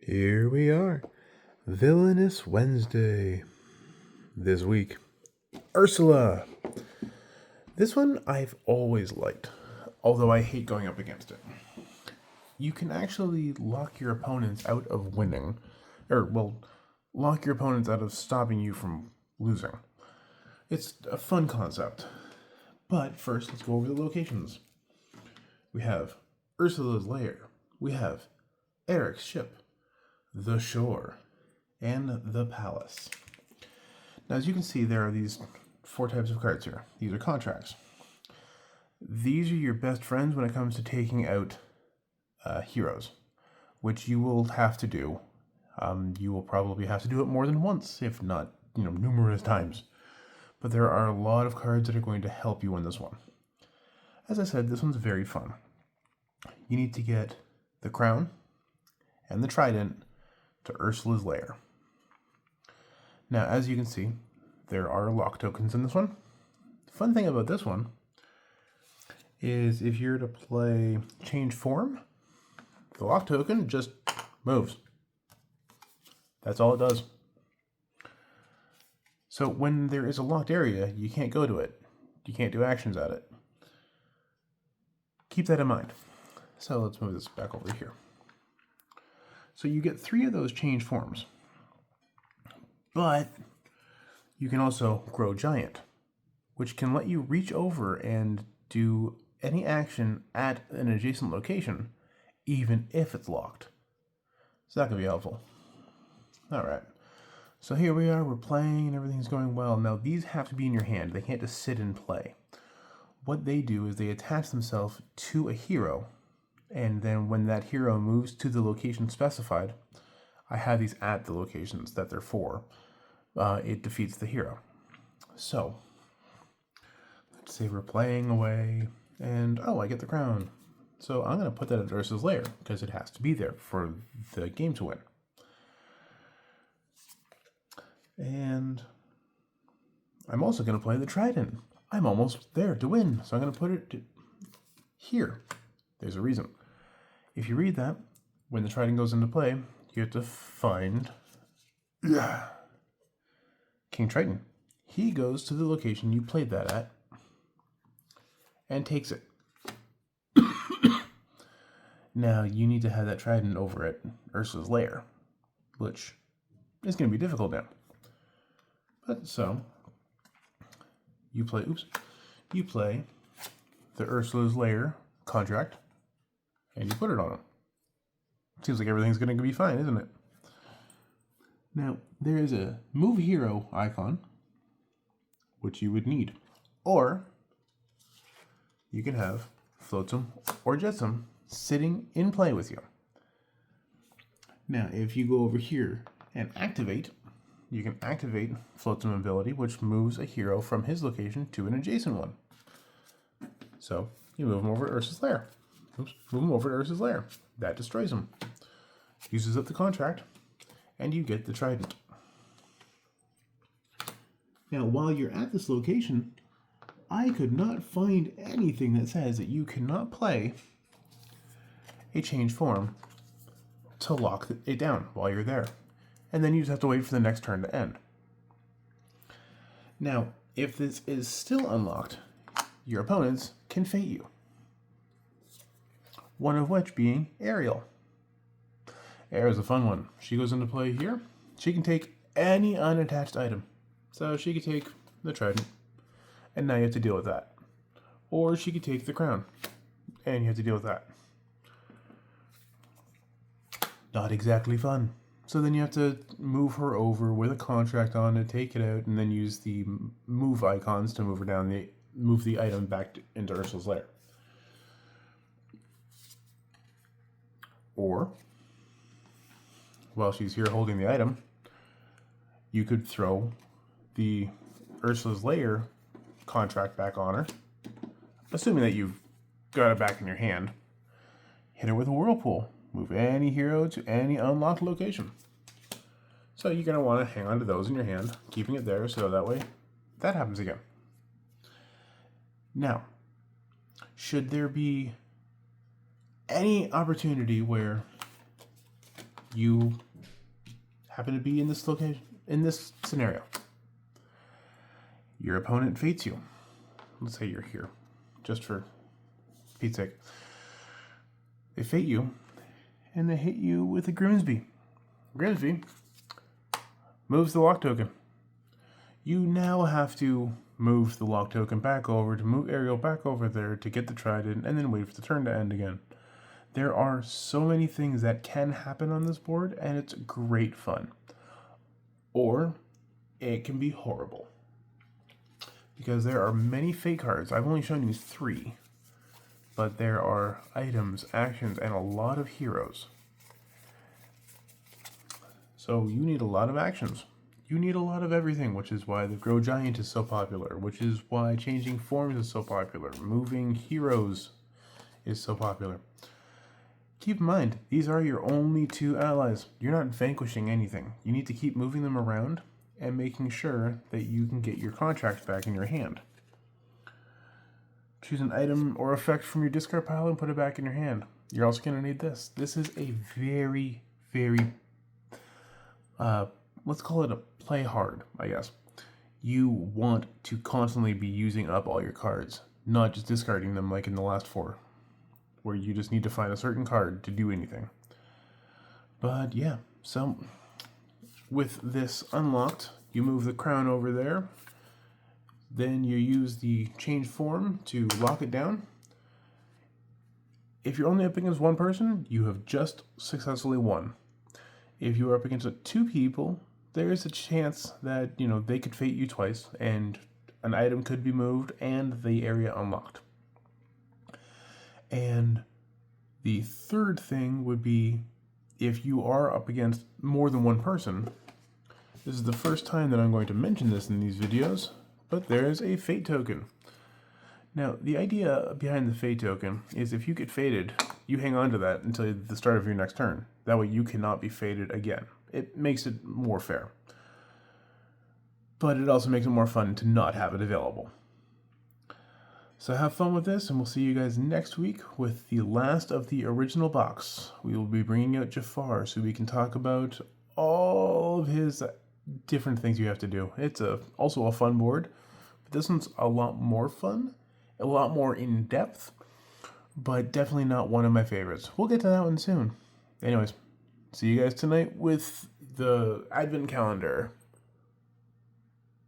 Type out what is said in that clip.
Here we are. Villainous Wednesday. This week, Ursula. This one I've always liked, although I hate going up against it. You can actually lock your opponents out of winning, lock your opponents out of stopping you from losing. It's a fun concept. But first, let's go over the locations. We have Ursula's lair. We have Eric's ship, the shore, and the palace. Now, as you can see, there are these 4 types of cards here. These are contracts. These are your best friends when it comes to taking out heroes, which you will have to do. You will probably have to do it more than once, if not, numerous times. But there are a lot of cards that are going to help you in this one. As I said, this one's very fun. You need to get the crown and the trident to Ursula's lair. Now, as you can see, there are lock tokens in this one. The fun thing about this one is if you're to play change form, the lock token just moves. That's all it does. So when there is a locked area, you can't go to it. You can't do actions at it. Keep that in mind. So let's move this back over here. So you get 3 of those change forms. But you can also grow giant, which can let you reach over and do any action at an adjacent location, even if it's locked. So that can be helpful. All right. So here we are, we're playing and everything's going well. Now these have to be in your hand. They can't just sit and play. What they do is they attach themselves to a hero, and then when that hero moves to the location specified, I have these at the locations that they're for, it defeats the hero. So, let's say we're playing away, and I get the crown. So I'm going to put that at Ursula's lair, because it has to be there for the game to win. And I'm also going to play the trident. I'm almost there to win, so I'm going to put it here. There's a reason. If you read that, when the trident goes into play, you have to find King Triton. He goes to the location you played that at and takes it. Now, you need to have that trident over at Ursula's lair, which is going to be difficult now. But so, you play the Ursula's lair contract, and you put it on him. Seems like everything's going to be fine, isn't it? Now, there is a move hero icon, which you would need. Or, you can have Flotsam or Jetsam sitting in play with you. Now, if you go over here and activate, you can activate Flotsam ability, which moves a hero from his location to an adjacent one. So, you move him over to Ursula's lair. Move him over to Ursula's lair. That destroys him. Uses up the contract, and you get the trident. Now, while you're at this location, I could not find anything that says that you cannot play a change form to lock it down while you're there. And then you just have to wait for the next turn to end. Now, if this is still unlocked, your opponents can fate you. One of which being Ariel. Ariel's a fun one. She goes into play here. She can take any unattached item. So she could take the trident, and now you have to deal with that. Or she could take the crown, and you have to deal with that. Not exactly fun. So then you have to move her over with a contract on it, take it out, and then use the move icons to move her down, move the item back into Ursula's lair. Or, while she's here holding the item, you could throw the Ursula's lair contract back on her, assuming that you've got it back in your hand. Hit her with a whirlpool. Move any hero to any unlocked location. So you're going to want to hang on to those in your hand, keeping it there so that way that happens again. Now, should there be any opportunity where you happen to be in this location, in this scenario. Your opponent fates you. Let's say you're here, just for Pete's sake. They fate you, and they hit you with a Grimsby. Grimsby moves the lock token. You now have to move the lock token back over, to move Ariel back over there to get the trident, and then wait for the turn to end again. There are so many things that can happen on this board, and it's great fun. Or it can be horrible, because there are many fate cards. I've only shown you 3, but there are items, actions, and a lot of heroes. So you need a lot of actions. You need a lot of everything, which is why the Grow Giant is so popular, which is why changing forms is so popular, moving heroes is so popular. Keep in mind, these are your only 2 allies. You're not vanquishing anything. You need to keep moving them around and making sure that you can get your contracts back in your hand. Choose an item or effect from your discard pile and put it back in your hand. You're also going to need this. This is a very, very, let's call it a play hard, I guess. You want to constantly be using up all your cards, not just discarding them like in the last 4, where you just need to find a certain card to do anything. But yeah, so with this unlocked, you move the crown over there, then you use the change form to lock it down. If you're only up against 1 person, you have just successfully won. If you're up against 2 people, there is a chance that, they could fate you twice, and an item could be moved and the area unlocked. And the third thing would be, if you are up against more than 1 person, this is the first time that I'm going to mention this in these videos, but there's a fate token. Now, the idea behind the fate token is if you get fated, you hang on to that until the start of your next turn. That way you cannot be fated again. It makes it more fair. But it also makes it more fun to not have it available. So have fun with this, and we'll see you guys next week with the last of the original box. We will be bringing out Jafar so we can talk about all of his different things you have to do. It's also a fun board, but this one's a lot more fun, a lot more in-depth, but definitely not one of my favorites. We'll get to that one soon. Anyways, see you guys tonight with the Advent calendar.